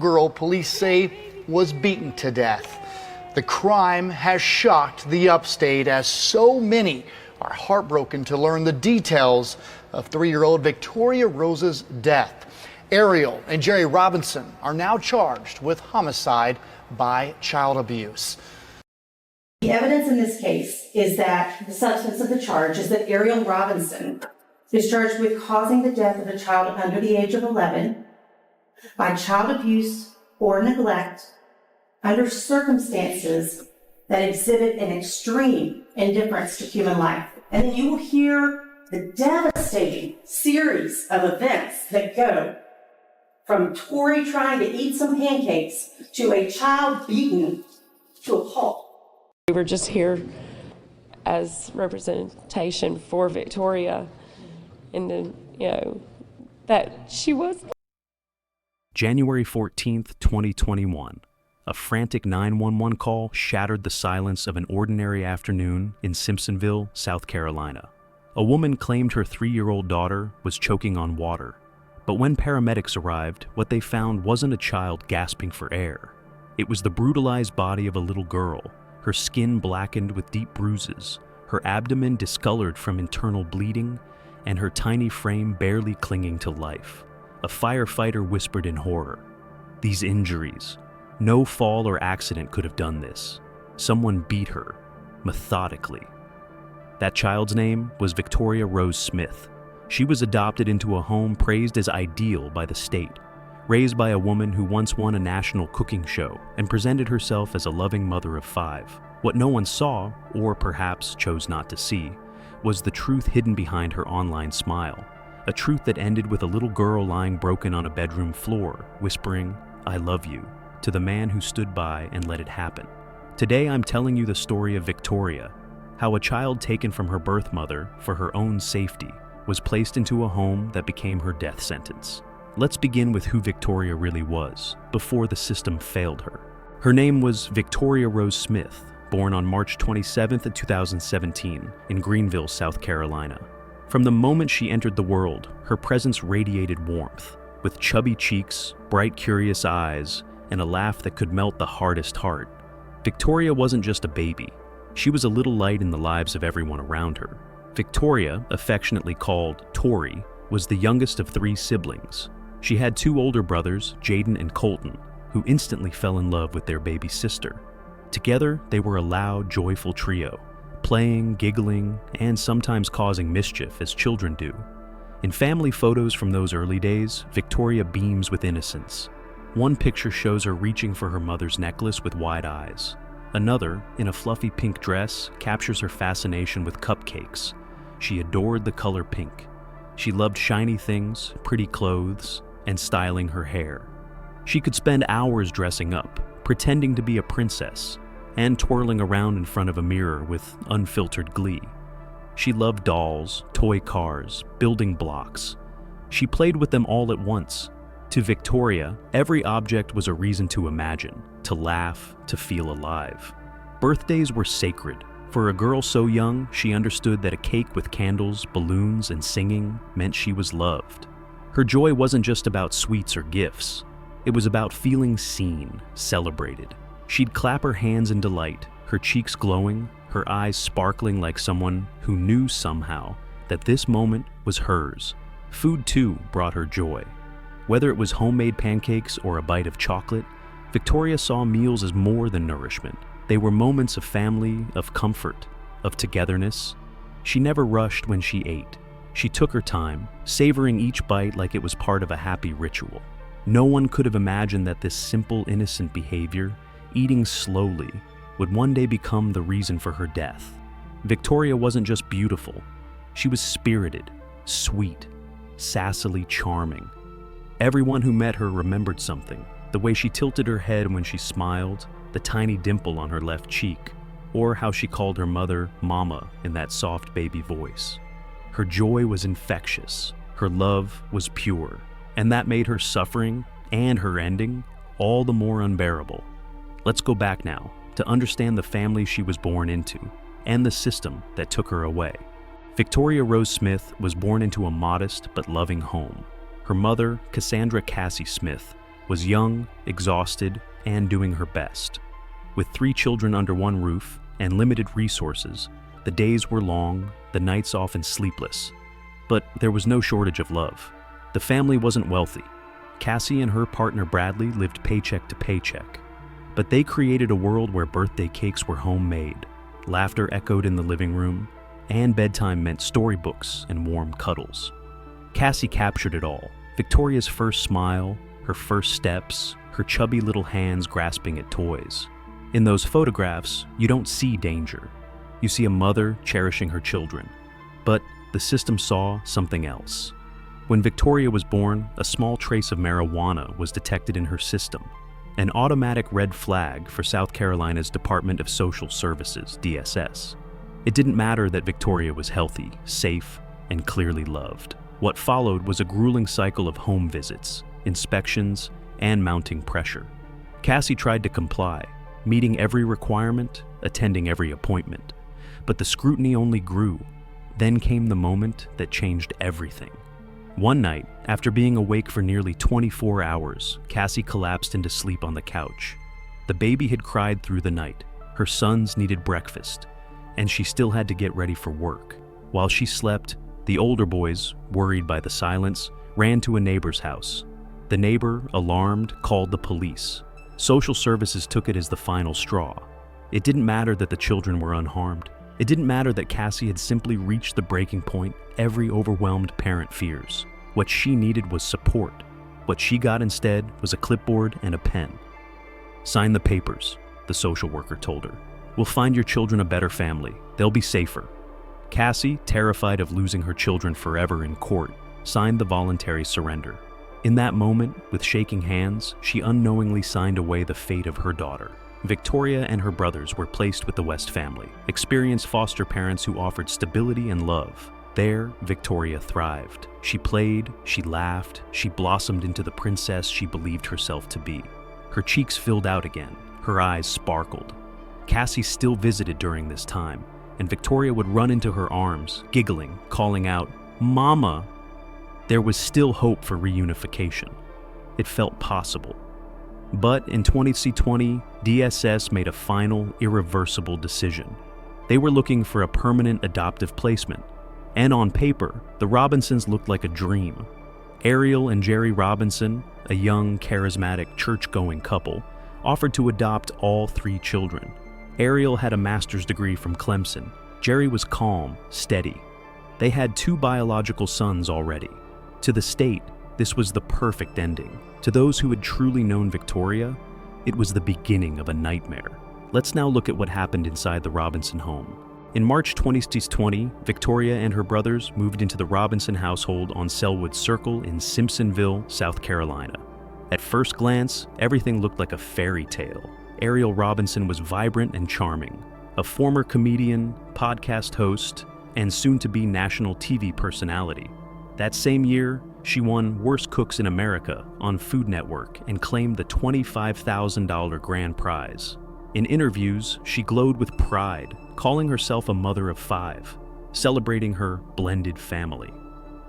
Girl, police say, was beaten to death. The crime has shocked the upstate as so many are heartbroken to learn the details of 3-year-old Victoria Rose's death. Ariel and Jerry Robinson are now charged with homicide by child abuse. The evidence in this case is that the substance of the charge is that Ariel Robinson is charged with causing the death of a child under the age of 11 by child abuse or neglect under circumstances that exhibit an extreme indifference to human life. And then you will hear the devastating series of events that go from Tori trying to eat some pancakes to a child beaten to a pulp. We were just here as representation for Victoria and that she was. January 14th, 2021. A frantic 911 call shattered the silence of an ordinary afternoon in Simpsonville, South Carolina. A woman claimed her 3-year-old daughter was choking on water. But when paramedics arrived, what they found wasn't a child gasping for air. It was the brutalized body of a little girl, her skin blackened with deep bruises, her abdomen discolored from internal bleeding, and her tiny frame barely clinging to life. A firefighter whispered in horror, "These injuries. No fall or accident could have done this. Someone beat her, methodically." That child's name was Victoria Rose Smith. She was adopted into a home praised as ideal by the state, raised by a woman who once won a national cooking show and presented herself as a loving mother of 5. What no one saw, or perhaps chose not to see, was the truth hidden behind her online smile. A truth that ended with a little girl lying broken on a bedroom floor, whispering, "I love you," to the man who stood by and let it happen. Today I'm telling you the story of Victoria, how a child taken from her birth mother for her own safety was placed into a home that became her death sentence. Let's begin with who Victoria really was, before the system failed her. Her name was Victoria Rose Smith, born on March 27th, 2017, in Greenville, South Carolina. From the moment she entered the world, her presence radiated warmth, with chubby cheeks, bright, curious eyes, and a laugh that could melt the hardest heart. Victoria wasn't just a baby. She was a little light in the lives of everyone around her. Victoria, affectionately called Tori, was the youngest of 3 siblings. She had 2 older brothers, Jaden and Colton, who instantly fell in love with their baby sister. Together, they were a loud, joyful trio, playing, giggling, and sometimes causing mischief as children do. In family photos from those early days, Victoria beams with innocence. One picture shows her reaching for her mother's necklace with wide eyes. Another, in a fluffy pink dress, captures her fascination with cupcakes. She adored the color pink. She loved shiny things, pretty clothes, and styling her hair. She could spend hours dressing up, pretending to be a princess, and twirling around in front of a mirror with unfiltered glee. She loved dolls, toy cars, building blocks. She played with them all at once. To Victoria, every object was a reason to imagine, to laugh, to feel alive. Birthdays were sacred. For a girl so young, she understood that a cake with candles, balloons, and singing meant she was loved. Her joy wasn't just about sweets or gifts. It was about feeling seen, celebrated. She'd clap her hands in delight, her cheeks glowing, her eyes sparkling like someone who knew somehow that this moment was hers. Food, too, brought her joy. Whether it was homemade pancakes or a bite of chocolate, Victoria saw meals as more than nourishment. They were moments of family, of comfort, of togetherness. She never rushed when she ate. She took her time, savoring each bite like it was part of a happy ritual. No one could have imagined that this simple, innocent behavior, eating slowly, would one day become the reason for her death. Victoria wasn't just beautiful. She was spirited, sweet, sassily charming. Everyone who met her remembered something. The way she tilted her head when she smiled, the tiny dimple on her left cheek, or how she called her mother Mama in that soft baby voice. Her joy was infectious. Her love was pure. And that made her suffering and her ending all the more unbearable. Let's go back now to understand the family she was born into and the system that took her away. Victoria Rose Smith was born into a modest but loving home. Her mother, Cassandra Cassie Smith, was young, exhausted, and doing her best. With 3 children under one roof and limited resources, the days were long, the nights often sleepless. But there was no shortage of love. The family wasn't wealthy. Cassie and her partner Bradley lived paycheck to paycheck. But they created a world where birthday cakes were homemade, laughter echoed in the living room, and bedtime meant storybooks and warm cuddles. Cassie captured it all. Victoria's first smile, her first steps, her chubby little hands grasping at toys. In those photographs, you don't see danger. You see a mother cherishing her children. But the system saw something else. When Victoria was born, a small trace of marijuana was detected in her system, an automatic red flag for South Carolina's Department of Social Services, DSS. It didn't matter that Victoria was healthy, safe, and clearly loved. What followed was a grueling cycle of home visits, inspections, and mounting pressure. Cassie tried to comply, meeting every requirement, attending every appointment. But the scrutiny only grew. Then came the moment that changed everything. One night, after being awake for nearly 24 hours, Cassie collapsed into sleep on the couch. The baby had cried through the night. Her sons needed breakfast, and she still had to get ready for work. While she slept, the older boys, worried by the silence, ran to a neighbor's house. The neighbor, alarmed, called the police. Social services took it as the final straw. It didn't matter that the children were unharmed. It didn't matter that Cassie had simply reached the breaking point every overwhelmed parent fears. What she needed was support. What she got instead was a clipboard and a pen. "Sign the papers," the social worker told her. "We'll find your children a better family. They'll be safer." Cassie, terrified of losing her children forever in court, signed the voluntary surrender. In that moment, with shaking hands, she unknowingly signed away the fate of her daughter. Victoria and her brothers were placed with the West family, experienced foster parents who offered stability and love. There, Victoria thrived. She played, she laughed, she blossomed into the princess she believed herself to be. Her cheeks filled out again, her eyes sparkled. Cassie still visited during this time, and Victoria would run into her arms, giggling, calling out, "Mama!" There was still hope for reunification. It felt possible. But in 2020, DSS made a final, irreversible decision. They were looking for a permanent adoptive placement. And on paper, the Robinsons looked like a dream. Ariel and Jerry Robinson, a young, charismatic, church-going couple, offered to adopt all 3 children. Ariel had a master's degree from Clemson. Jerry was calm, steady. They had 2 biological sons already. To the state, this was the perfect ending. To those who had truly known Victoria, it was the beginning of a nightmare. Let's now look at what happened inside the Robinson home. In March 2020, Victoria and her brothers moved into the Robinson household on Selwood Circle in Simpsonville, South Carolina. At first glance, everything looked like a fairy tale. Ariel Robinson was vibrant and charming, a former comedian, podcast host, and soon-to-be national TV personality. That same year, she won Worst Cooks in America on Food Network and claimed the $25,000 grand prize. In interviews, she glowed with pride, calling herself a mother of 5, celebrating her blended family.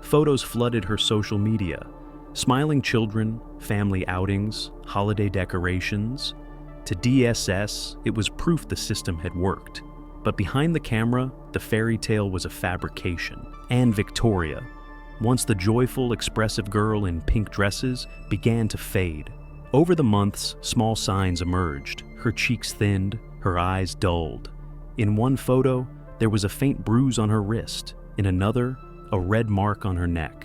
Photos flooded her social media, smiling children, family outings, holiday decorations. To DSS, it was proof the system had worked. But behind the camera, the fairy tale was a fabrication. And Victoria, once the joyful, expressive girl in pink dresses, began to fade. Over the months, small signs emerged. Her cheeks thinned, her eyes dulled. In one photo, there was a faint bruise on her wrist. In another, a red mark on her neck.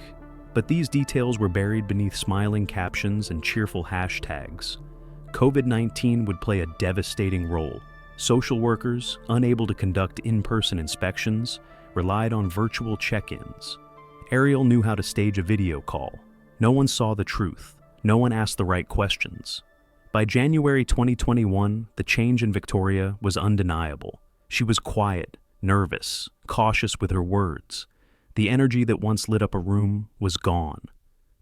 But these details were buried beneath smiling captions and cheerful hashtags. COVID-19 would play a devastating role. Social workers, unable to conduct in-person inspections, relied on virtual check-ins. Ariel knew how to stage a video call. No one saw the truth. No one asked the right questions. By January 2021, the change in Victoria was undeniable. She was quiet, nervous, cautious with her words. The energy that once lit up a room was gone.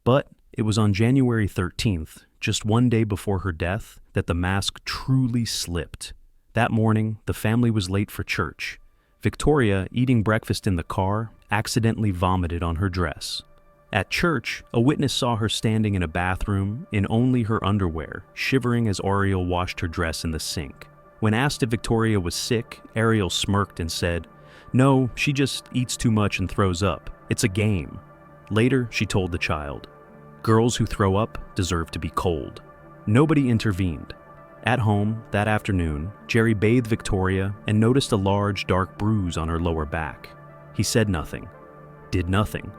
But it was on January 13th, just one day before her death, that the mask truly slipped. That morning, the family was late for church. Victoria, eating breakfast in the car, accidentally vomited on her dress. At church, a witness saw her standing in a bathroom in only her underwear, shivering as Ariel washed her dress in the sink. When asked if Victoria was sick, Ariel smirked and said, "No, she just eats too much and throws up. It's a game." Later, she told the child, "Girls who throw up deserve to be cold." Nobody intervened. At home, that afternoon, Jerry bathed Victoria and noticed a large, dark bruise on her lower back. He said nothing, did nothing.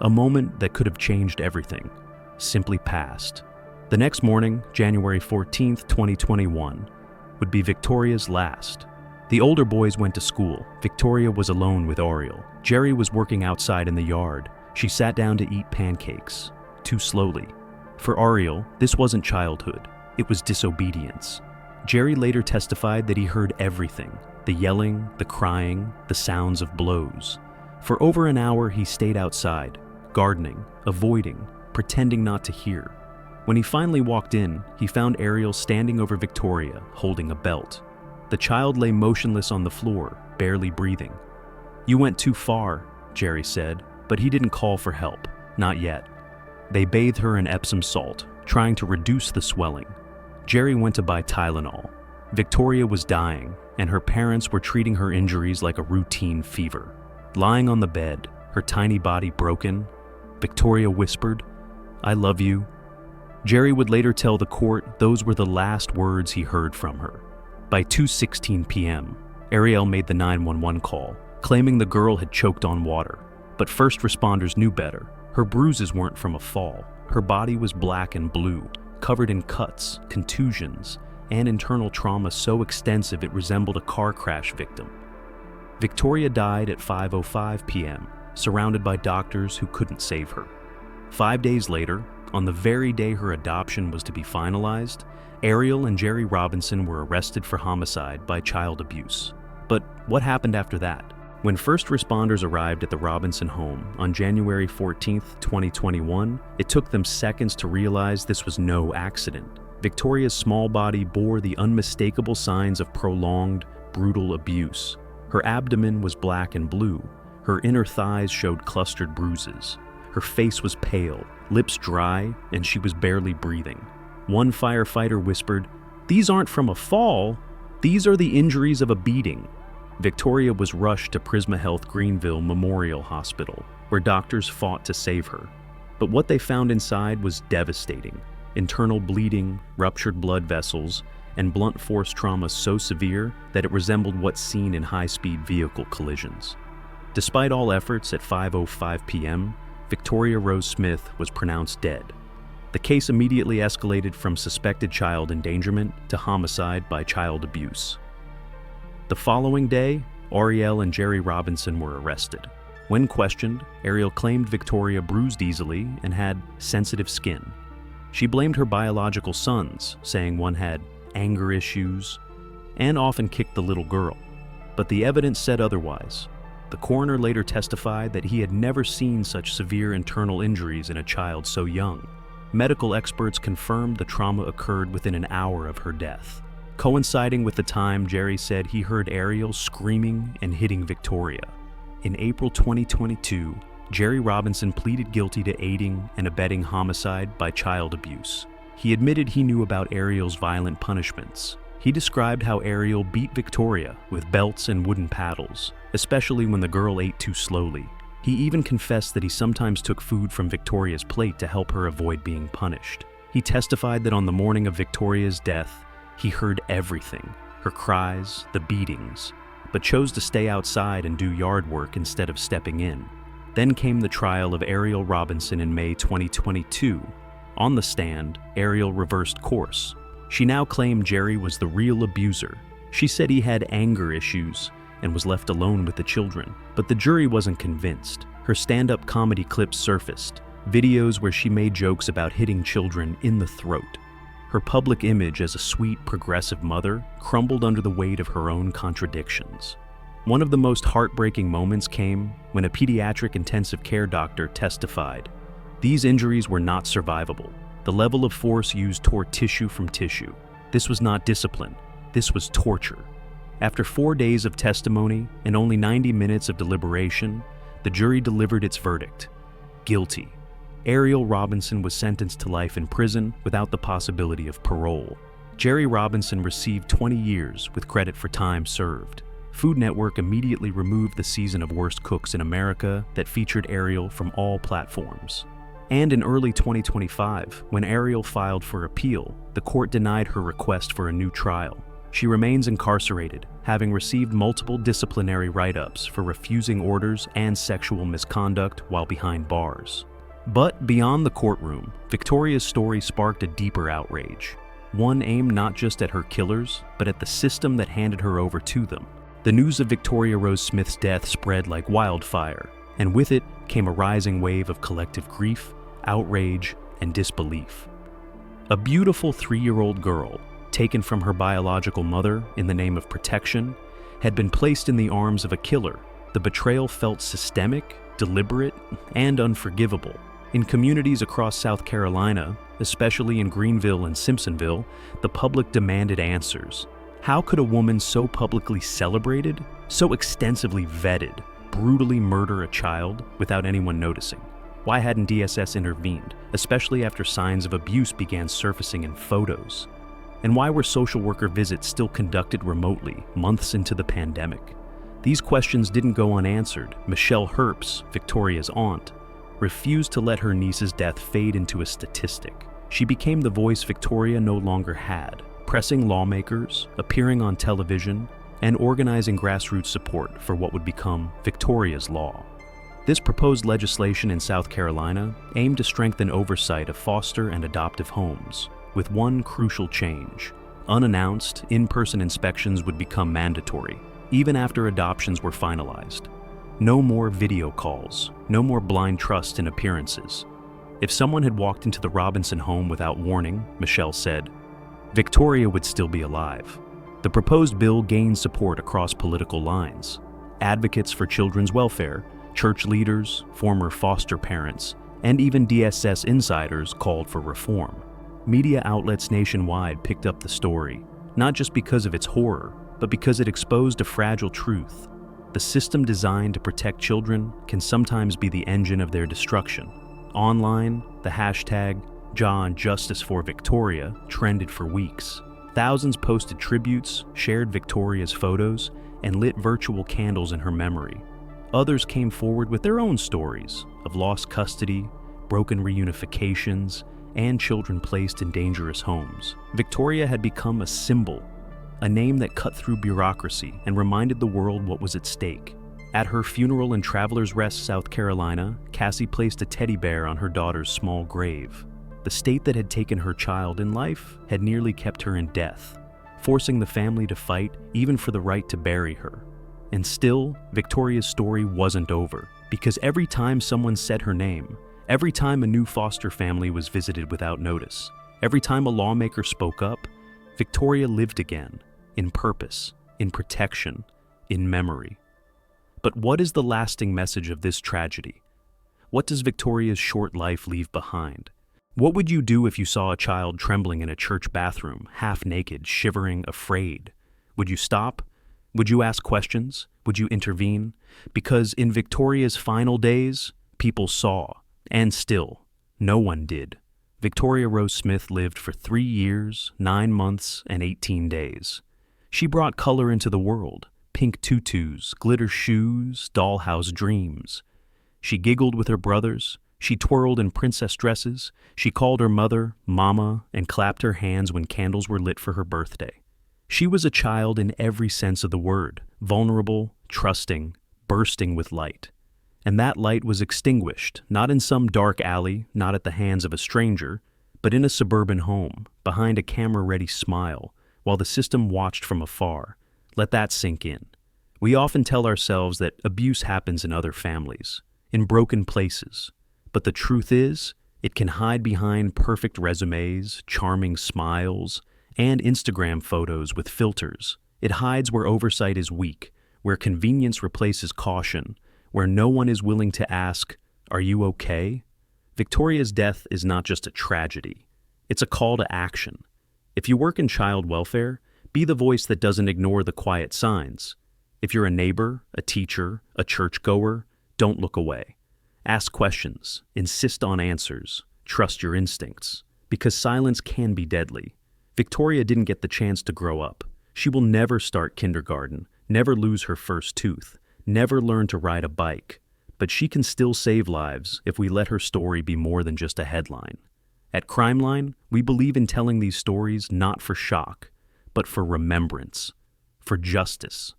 A moment that could have changed everything simply passed. The next morning, January 14th, 2021, would be Victoria's last. The older boys went to school. Victoria was alone with Ariel. Jerry was working outside in the yard. She sat down to eat pancakes, too slowly. For Ariel, this wasn't childhood. It was disobedience. Jerry later testified that he heard everything: the yelling, the crying, the sounds of blows. For over an hour, he stayed outside, gardening, avoiding, pretending not to hear. When he finally walked in, he found Ariel standing over Victoria, holding a belt. The child lay motionless on the floor, barely breathing. "You went too far," Jerry said, but he didn't call for help, not yet. They bathed her in Epsom salt, trying to reduce the swelling. Jerry went to buy Tylenol. Victoria was dying, and her parents were treating her injuries like a routine fever. Lying on the bed, her tiny body broken, Victoria whispered, "I love you." Jerry would later tell the court those were the last words he heard from her. By 2:16 p.m., Ariel made the 911 call, claiming the girl had choked on water. But first responders knew better. Her bruises weren't from a fall. Her body was black and blue, covered in cuts, contusions, and internal trauma so extensive it resembled a car crash victim. Victoria died at 5:05 p.m., surrounded by doctors who couldn't save her. 5 days later, on the very day her adoption was to be finalized, Ariel and Jerry Robinson were arrested for homicide by child abuse. But what happened after that? When first responders arrived at the Robinson home on January 14th, 2021, it took them seconds to realize this was no accident. Victoria's small body bore the unmistakable signs of prolonged, brutal abuse. Her abdomen was black and blue. Her inner thighs showed clustered bruises. Her face was pale, lips dry, and she was barely breathing. One firefighter whispered, "These aren't from a fall. These are the injuries of a beating." Victoria was rushed to Prisma Health Greenville Memorial Hospital, where doctors fought to save her. But what they found inside was devastating. Internal bleeding, ruptured blood vessels, and blunt force trauma so severe that it resembled what's seen in high-speed vehicle collisions. Despite all efforts, at 5:05 p.m., Victoria Rose Smith was pronounced dead. The case immediately escalated from suspected child endangerment to homicide by child abuse. The following day, Ariel and Jerry Robinson were arrested. When questioned, Ariel claimed Victoria bruised easily and had sensitive skin. She blamed her biological sons, saying one had anger issues and often kicked the little girl. But the evidence said otherwise. The coroner later testified that he had never seen such severe internal injuries in a child so young. Medical experts confirmed the trauma occurred within an hour of her death. Coinciding with the time, Jerry said he heard Ariel screaming and hitting Victoria. In April 2022, Jerry Robinson pleaded guilty to aiding and abetting homicide by child abuse. He admitted he knew about Ariel's violent punishments. He described how Ariel beat Victoria with belts and wooden paddles, especially when the girl ate too slowly. He even confessed that he sometimes took food from Victoria's plate to help her avoid being punished. He testified that on the morning of Victoria's death, he heard everything, her cries, the beatings, but chose to stay outside and do yard work instead of stepping in. Then came the trial of Ariel Robinson in May 2022. On the stand, Ariel reversed course. She now claimed Jerry was the real abuser. She said he had anger issues and was left alone with the children, but the jury wasn't convinced. Her stand-up comedy clips surfaced, videos where she made jokes about hitting children in the throat. Her public image as a sweet, progressive mother crumbled under the weight of her own contradictions. One of the most heartbreaking moments came when a pediatric intensive care doctor testified. These injuries were not survivable. The level of force used tore tissue from tissue. This was not discipline. This was torture. After 4 days of testimony and only 90 minutes of deliberation, the jury delivered its verdict: guilty. Ariel Robinson was sentenced to life in prison without the possibility of parole. Jerry Robinson received 20 years with credit for time served. Food Network immediately removed the season of Worst Cooks in America that featured Ariel from all platforms. And in early 2025, when Ariel filed for appeal, the court denied her request for a new trial. She remains incarcerated, having received multiple disciplinary write-ups for refusing orders and sexual misconduct while behind bars. But beyond the courtroom, Victoria's story sparked a deeper outrage. One aimed not just at her killers, but at the system that handed her over to them. The news of Victoria Rose Smith's death spread like wildfire, and with it came a rising wave of collective grief, outrage, and disbelief. A beautiful 3-year-old girl, taken from her biological mother in the name of protection, had been placed in the arms of a killer. The betrayal felt systemic, deliberate, and unforgivable. In communities across South Carolina, especially in Greenville and Simpsonville, the public demanded answers. How could a woman so publicly celebrated, so extensively vetted, brutally murder a child without anyone noticing? Why hadn't DSS intervened, especially after signs of abuse began surfacing in photos? And why were social worker visits still conducted remotely, months into the pandemic? These questions didn't go unanswered. Michelle Herbst, Victoria's aunt, refused to let her niece's death fade into a statistic. She became the voice Victoria no longer had, pressing lawmakers, appearing on television, and organizing grassroots support for what would become Victoria's Law. This proposed legislation in South Carolina aimed to strengthen oversight of foster and adoptive homes, with one crucial change. Unannounced, in-person inspections would become mandatory, even after adoptions were finalized. No more video calls, no more blind trust in appearances. If someone had walked into the Robinson home without warning, Michelle said, Victoria would still be alive. The proposed bill gained support across political lines. Advocates for children's welfare, church leaders, former foster parents, and even DSS insiders called for reform. Media outlets nationwide picked up the story, not just because of its horror, but because it exposed a fragile truth. The system designed to protect children can sometimes be the engine of their destruction. Online, the hashtag #JohnJusticeForVictoria trended for weeks. Thousands posted tributes, shared Victoria's photos, and lit virtual candles in her memory. Others came forward with their own stories of lost custody, broken reunifications, and children placed in dangerous homes. Victoria had become a symbol, a name that cut through bureaucracy and reminded the world what was at stake. At her funeral in Travelers Rest, South Carolina, Cassie placed a teddy bear on her daughter's small grave. The state that had taken her child in life had nearly kept her in death, forcing the family to fight even for the right to bury her. And still, Victoria's story wasn't over, because every time someone said her name, every time a new foster family was visited without notice, every time a lawmaker spoke up, Victoria lived again, in purpose, in protection, in memory. But what is the lasting message of this tragedy? What does Victoria's short life leave behind? What would you do if you saw a child trembling in a church bathroom, half naked, shivering, afraid? Would you stop? Would you ask questions? Would you intervene? Because in Victoria's final days, people saw, and still, no one did. Victoria Rose Smith lived for 3 years, 9 months, and 18 days. She brought color into the world, pink tutus, glitter shoes, dollhouse dreams. She giggled with her brothers, she twirled in princess dresses, she called her mother Mama, and clapped her hands when candles were lit for her birthday. She was a child in every sense of the word, vulnerable, trusting, bursting with light. And that light was extinguished, not in some dark alley, not at the hands of a stranger, but in a suburban home, behind a camera-ready smile, while the system watched from afar. Let that sink in. We often tell ourselves that abuse happens in other families, in broken places. But the truth is, it can hide behind perfect resumes, charming smiles, and Instagram photos with filters. It hides where oversight is weak, where convenience replaces caution, where no one is willing to ask, "Are you okay?" Victoria's death is not just a tragedy. It's a call to action. If you work in child welfare, be the voice that doesn't ignore the quiet signs. If you're a neighbor, a teacher, a churchgoer, don't look away. Ask questions, insist on answers, trust your instincts, because silence can be deadly. Victoria didn't get the chance to grow up. She will never start kindergarten, never lose her first tooth, never learn to ride a bike, but she can still save lives if we let her story be more than just a headline. At Crimeline, we believe in telling these stories not for shock, but for remembrance, for justice,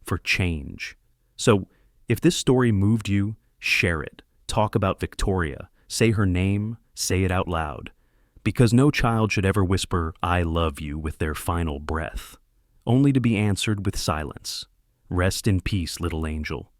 for change. So, if this story moved you, share it. Talk about Victoria. Say her name. Say it out loud. Because no child should ever whisper, "I love you," with their final breath, only to be answered with silence. Rest in peace, little angel.